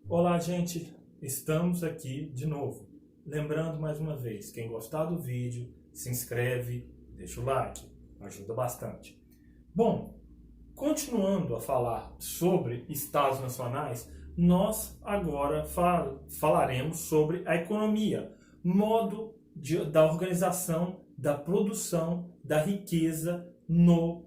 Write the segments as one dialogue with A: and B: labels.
A: Olá, gente! Estamos aqui de novo. Lembrando mais uma vez, quem gostar do vídeo, se inscreve, deixa o like, ajuda bastante. Bom, continuando a falar sobre estados nacionais, nós agora falaremos sobre a economia, da organização, da produção, da riqueza no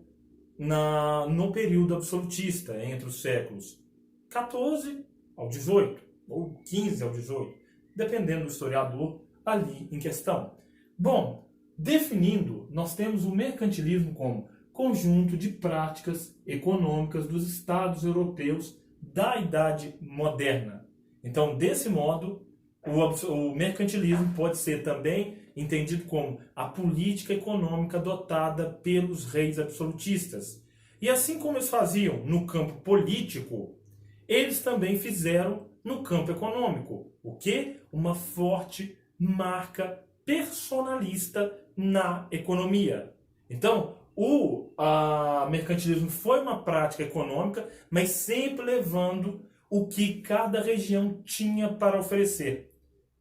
A: período absolutista, entre os séculos 14 ao 18, ou 15 ao 18, dependendo do historiador ali em questão. Bom, definindo, nós temos o mercantilismo como conjunto de práticas econômicas dos estados europeus da Idade Moderna. Então, desse modo, o mercantilismo pode ser também entendido como a política econômica adotada pelos reis absolutistas. E assim como eles faziam no campo político, eles também fizeram no campo econômico. O quê? Uma forte marca personalista na economia. Então, o mercantilismo foi uma prática econômica, mas sempre levando o que cada região tinha para oferecer.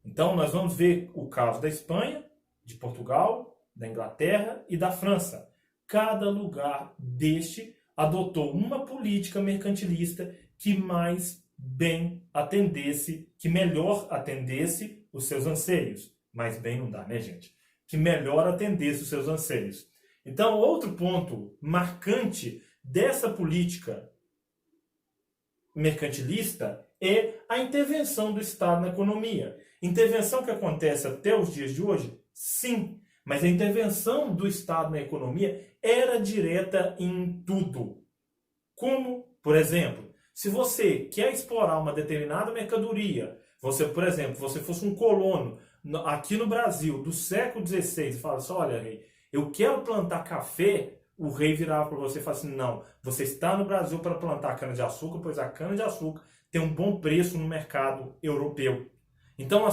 A: Então, nós vamos ver o caso da Espanha, de Portugal, da Inglaterra e da França. Cada lugar deste adotou uma política mercantilista que mais bem atendesse, que melhor atendesse os seus anseios. Mais bem não dá, né, gente? Que melhor atendesse os seus anseios. Então, outro ponto marcante dessa política mercantilista é a intervenção do Estado na economia. Intervenção que acontece até os dias de hoje? Sim, mas a intervenção do Estado na economia era direta em tudo. Como, por exemplo, se você quer explorar uma determinada mercadoria, por exemplo, você fosse um colono aqui no Brasil do século XVI e fala assim, olha, rei, eu quero plantar café, o rei virava para você e falava assim, não, você está no Brasil para plantar cana-de-açúcar, pois a cana-de-açúcar tem um bom preço no mercado europeu. Então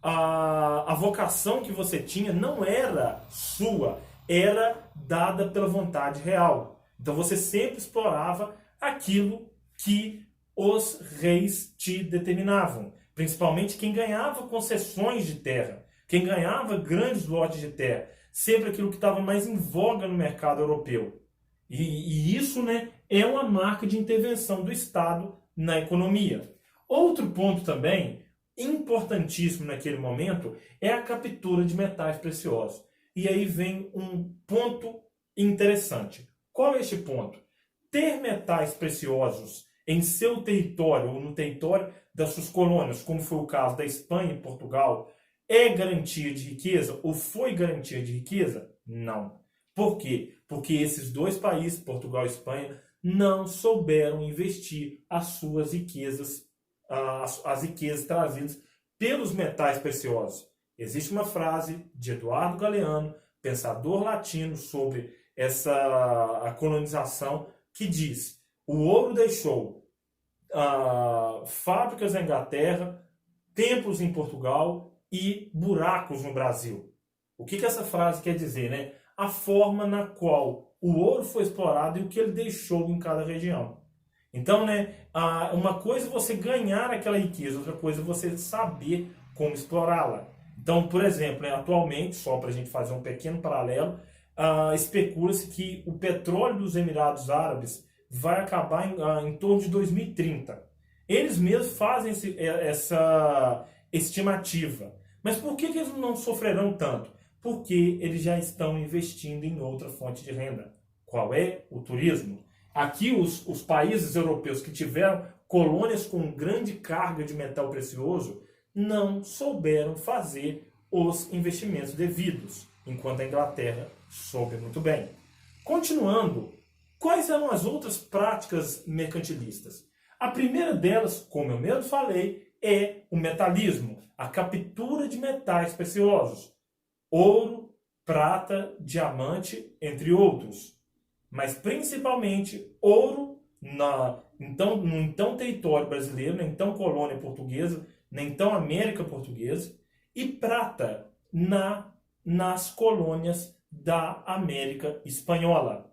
A: a vocação que você tinha não era sua, era dada pela vontade real. Então você sempre explorava aquilo que os reis te determinavam. Principalmente quem ganhava concessões de terra, quem ganhava grandes lotes de terra. Sempre aquilo que estava mais em voga no mercado europeu. E isso, né, é uma marca de intervenção do Estado na economia. Outro ponto também, importantíssimo naquele momento, é a captura de metais preciosos. E aí vem um ponto interessante. Qual é este ponto? Ter metais preciosos em seu território ou no território das suas colônias, como foi o caso da Espanha e Portugal, é garantia de riqueza ou foi garantia de riqueza? Não. Por quê? Porque esses dois países, Portugal e Espanha, não souberam investir as suas riquezas, as riquezas trazidas pelos metais preciosos. Existe uma frase de Eduardo Galeano, pensador latino, sobre a colonização, que diz: o ouro deixou fábricas na Inglaterra, templos em Portugal e buracos no Brasil. O que essa frase quer dizer, né? A forma na qual o ouro foi explorado e o que ele deixou em cada região. Então, né, uma coisa é você ganhar aquela riqueza, outra coisa é você saber como explorá-la. Então, por exemplo, né, atualmente, só para a gente fazer um pequeno paralelo, especula-se que o petróleo dos Emirados Árabes vai acabar em torno de 2030. Eles mesmos fazem essa estimativa. Mas por que eles não sofrerão tanto? Porque eles já estão investindo em outra fonte de renda. Qual é? O turismo. Aqui os países europeus que tiveram colônias com grande carga de metal precioso não souberam fazer os investimentos devidos, enquanto a Inglaterra soube muito bem. Continuando, quais eram as outras práticas mercantilistas? A primeira delas, como eu mesmo falei, é o metalismo, a captura de metais preciosos, ouro, prata, diamante, entre outros. Mas principalmente ouro no então território brasileiro, na então colônia portuguesa, na então América portuguesa, e prata nas colônias da América espanhola.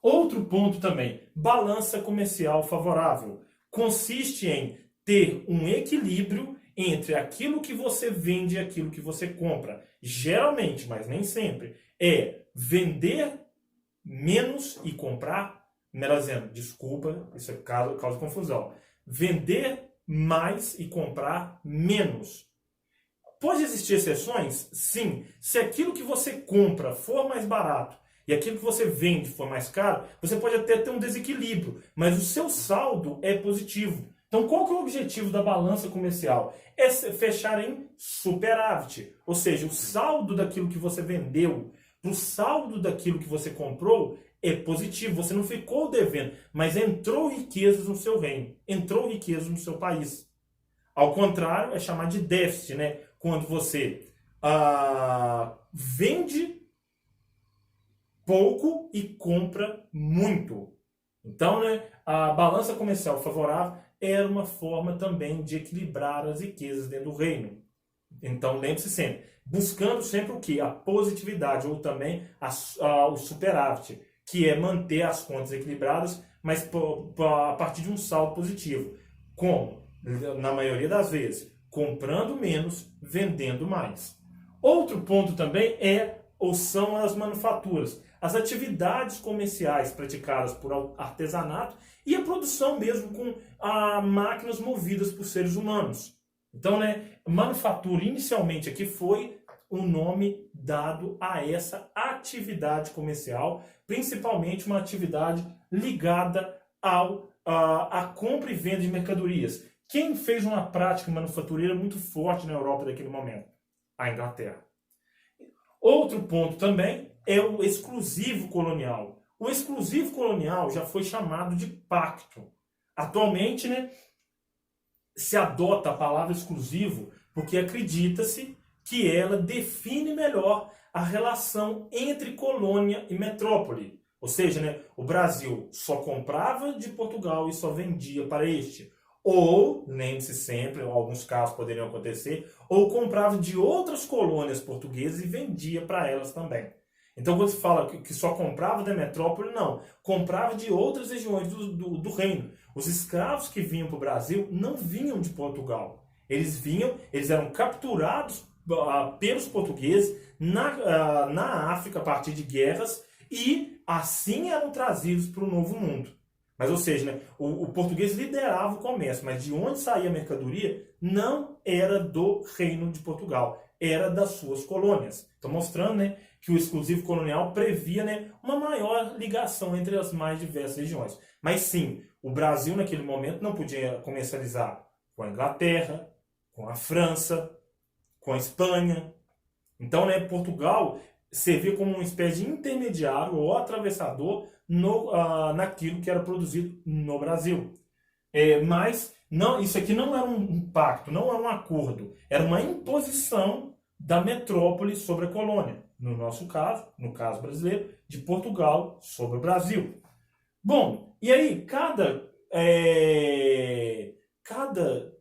A: Outro ponto também, balança comercial favorável. Consiste em ter um equilíbrio entre aquilo que você vende e aquilo que você compra. Geralmente, mas nem sempre, é vender menos e comprar, melhor dizendo, desculpa, isso é causa confusão. Vender mais e comprar menos. Pode existir exceções? Sim. Se aquilo que você compra for mais barato e aquilo que você vende for mais caro, você pode até ter um desequilíbrio, mas o seu saldo é positivo. Então, qual que é o objetivo da balança comercial? É fechar em superávit, ou seja, o saldo daquilo que você vendeu para o saldo daquilo que você comprou é positivo. Você não ficou devendo, mas entrou riquezas no seu reino, entrou riquezas no seu país. Ao contrário, é chamado de déficit, né? Quando você vende pouco e compra muito. Então, né, a balança comercial favorável era uma forma também de equilibrar as riquezas dentro do reino. Então, lembre-se sempre, buscando sempre o quê? A positividade, ou também o superávit, que é manter as contas equilibradas, mas a partir de um saldo positivo. Como? Na maioria das vezes, comprando menos, vendendo mais. Outro ponto também são as manufaturas, as atividades comerciais praticadas por artesanato e a produção mesmo com máquinas movidas por seres humanos. Então, né, manufatura inicialmente aqui foi o nome dado a essa atividade comercial, principalmente uma atividade ligada à compra e venda de mercadorias. Quem fez uma prática manufatureira muito forte na Europa naquele momento? A Inglaterra. Outro ponto também é o exclusivo colonial. O exclusivo colonial já foi chamado de pacto. Atualmente, né, se adota a palavra exclusivo porque acredita-se que ela define melhor a relação entre colônia e metrópole. Ou seja, né, o Brasil só comprava de Portugal e só vendia para este. Ou, lembre-se sempre, em alguns casos poderiam acontecer, ou comprava de outras colônias portuguesas e vendia para elas também. Então, quando se fala que só comprava da metrópole, não. Comprava de outras regiões do reino. Os escravos que vinham para o Brasil não vinham de Portugal. Eles eram capturados pelos portugueses na África a partir de guerras e assim eram trazidos para o Novo Mundo. Mas, ou seja, né, o português liderava o comércio, mas de onde saía a mercadoria não era do reino de Portugal, era das suas colônias. Então, mostrando, né, que o exclusivo colonial previa, né, uma maior ligação entre as mais diversas regiões. Mas sim, o Brasil naquele momento não podia comercializar com a Inglaterra, com a França, com a Espanha. Então, né, Portugal servia como uma espécie de intermediário ou atravessador naquilo que era produzido no Brasil. Mas não, isso aqui não era um pacto, não era um acordo, era uma imposição da metrópole sobre a colônia. No nosso caso, no caso brasileiro, de Portugal sobre o Brasil. Bom, e aí cada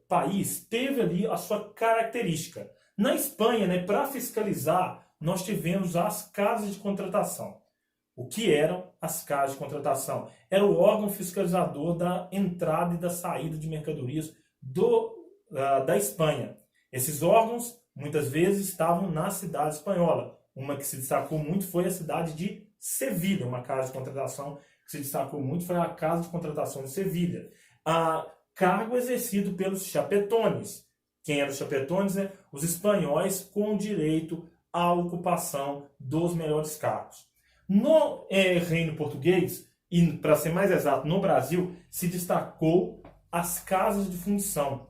A: país teve ali a sua característica. Na Espanha, né, para fiscalizar, nós tivemos as casas de contratação. O que eram as casas de contratação? Era o órgão fiscalizador da entrada e da saída de mercadorias da Espanha. Esses órgãos, muitas vezes, estavam na cidade espanhola. Uma que se destacou muito foi a cidade de Sevilha. Uma casa de contratação que se destacou muito foi a Casa de Contratação de Sevilha. Cargo exercido pelos chapetones. Quem eram os chapetones? Né? Os espanhóis com direito à ocupação dos melhores cargos. No reino português, e para ser mais exato, no Brasil, se destacou as casas de fundição.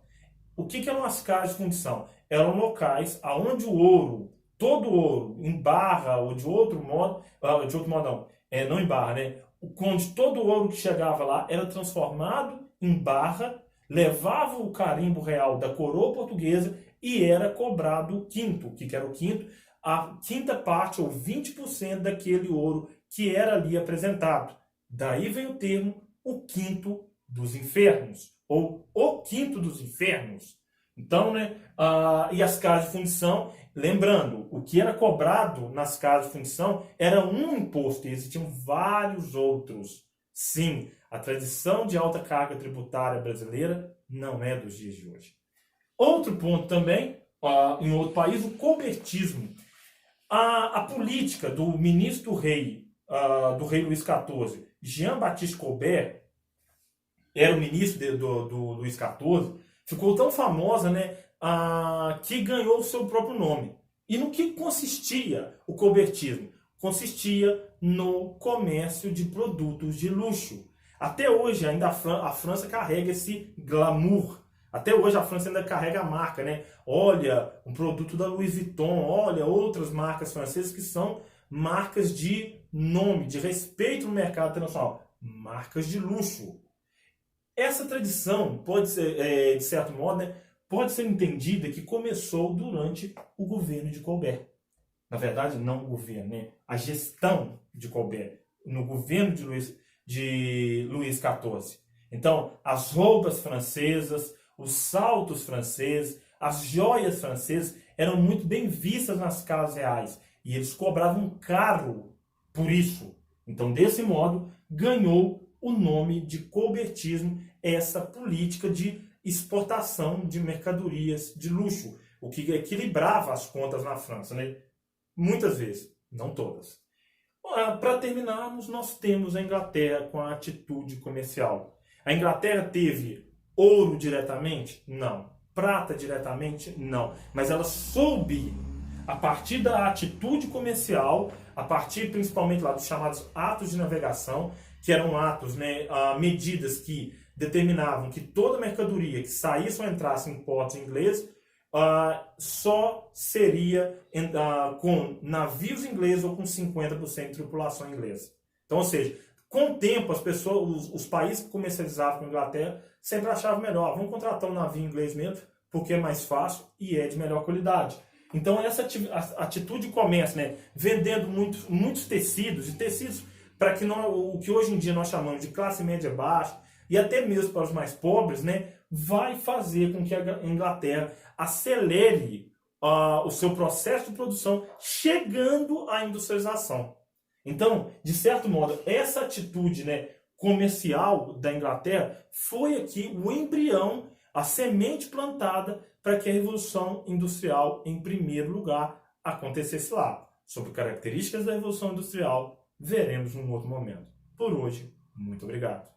A: O que eram as casas de fundição? Eram locais onde o ouro, todo o ouro, em barra ou de outro modo não, não em barra, né? Onde todo o ouro que chegava lá era transformado em barra, levava o carimbo real da coroa portuguesa e era cobrado o quinto. O que era o quinto? A quinta parte, ou 20% daquele ouro que era ali apresentado. Daí vem o termo o quinto dos infernos, ou o quinto dos infernos. Então, né, e as casas de fundição, lembrando, o que era cobrado nas casas de fundição era um imposto, e existiam vários outros. Sim, a tradição de alta carga tributária brasileira não é dos dias de hoje. Outro ponto também, em outro país, o colbertismo. A política do ministro do rei Luís XIV, Jean-Baptiste Colbert, era o ministro do Luís XIV, ficou tão famosa, né, que ganhou o seu próprio nome. E no que consistia o colbertismo? Consistia no comércio de produtos de luxo. Até hoje, ainda a França carrega esse glamour. Até hoje a França ainda carrega a marca, né? Olha, um produto da Louis Vuitton, olha outras marcas francesas que são marcas de nome, de respeito no mercado internacional. Marcas de luxo. Essa tradição pode ser, de certo modo, né, pode ser entendida que começou durante o governo de Colbert. Na verdade, não o governo, né? A gestão de Colbert, no governo de Luís XIV. Então, as roupas francesas, os saltos franceses, as joias francesas eram muito bem vistas nas casas reais. E eles cobravam caro por isso. Então, desse modo, ganhou o nome de colbertismo, essa política de exportação de mercadorias de luxo, o que equilibrava as contas na França, né? Muitas vezes, não todas. Para terminarmos, nós temos a Inglaterra com a atitude comercial. A Inglaterra teve ouro diretamente? Não. Prata diretamente? Não. Mas ela soube, a partir da atitude comercial, a partir principalmente lá dos chamados atos de navegação, que eram atos, né, medidas que determinavam que toda mercadoria que saísse ou entrasse em portos ingleses só seria com navios ingleses ou com 50% de tripulação inglesa. Então, ou seja, com o tempo, as pessoas, os países que comercializavam com a Inglaterra sempre achavam melhor, vamos contratar um navio inglês mesmo, porque é mais fácil e é de melhor qualidade. Então, essa atitude de comércio, né, vendendo muitos tecidos, e tecidos para que o que hoje em dia nós chamamos de classe média baixa, e até mesmo para os mais pobres, né, vai fazer com que a Inglaterra acelere o seu processo de produção, chegando à industrialização. Então, de certo modo, essa atitude, né, comercial da Inglaterra foi aqui o embrião, a semente plantada para que a Revolução Industrial, em primeiro lugar, acontecesse lá. Sobre características da Revolução Industrial, veremos num outro momento. Por hoje, muito obrigado.